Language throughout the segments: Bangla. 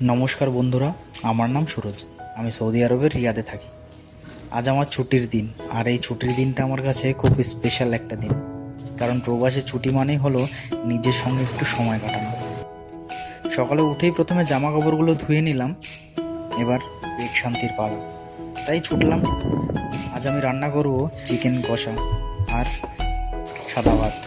নমস্কার বন্ধুরা, আমার নাম সুরজ। আমি সৌদি আরবের রিয়াদে থাকি। আজ আমার ছুটির দিন, আর এই ছুটির দিনটা আমার কাছে খুব স্পেশাল একটা দিন। কারণ প্রবাসে ছুটি মানেই হলো নিজের সঙ্গে একটু সময় কাটানো। সকালে উঠেই প্রথমে জামা কাপড়গুলো ধুয়ে নিলাম, এবার পেট শান্তির পালা, তাই ছুটলাম। আজ আমি রান্না করব চিকেন কষা আর সাদা ভাত।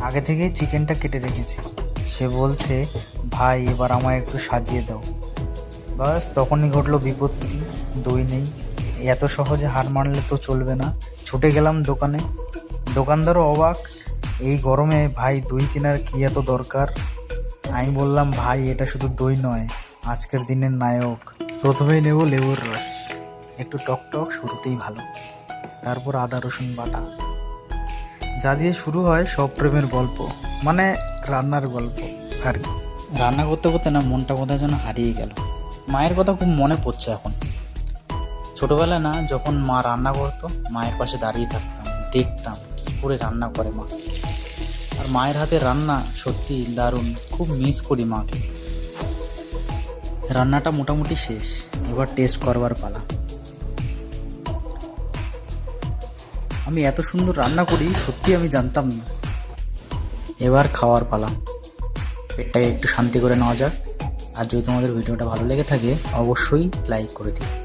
আগে থেকেই চিকেনটা কেটে রেখেছি। সে বলছে, ভাই এবার আমায় একটু সাজিয়ে দাও। বাস তখনই ঘটলো বিপত্তি। দই নেই। এত সহজে হার মানলে তো চলবে না। ছুটে গেলাম দোকানে। দোকানদারও অবাক, এই গরমে ভাই দই কেনার কি এত দরকার? আমি বললাম, ভাই এটা শুধু দই নয়, আজকের দিনের নায়ক। প্রথমেই নেব লেবুর রস, একটু টক টক, শুরুতেই ভালো। তারপর আদা রসুন বাটা, যা দিয়ে শুরু হয় সব প্রেমের গল্প, মানে রান্নার গল্প আর কি। রান্না করতে করতে না মনটা কোথায় যেন হারিয়ে গেল। মায়ের কথা খুব মনে পড়ছে এখন। ছোটবেলায় না, যখন মা রান্না করতো, মায়ের পাশে দাঁড়িয়ে থাকতাম, দেখতাম কী করে রান্না করে মা। আর মায়ের হাতে রান্না সত্যি দারুণ, খুব মিস করি মাকে। রান্নাটা মোটামুটি শেষ, এবার টেস্ট করবার পালা। আমি এত সুন্দর রান্না করি সত্যি আমি জানতাম না। এবার খাওয়ার পালা। পেটটাকে একটু শান্তি করে নেওয়া যাক। আর যদি তোমাদের ভিডিওটা ভালো লেগে থাকে অবশ্যই লাইক করে দিও।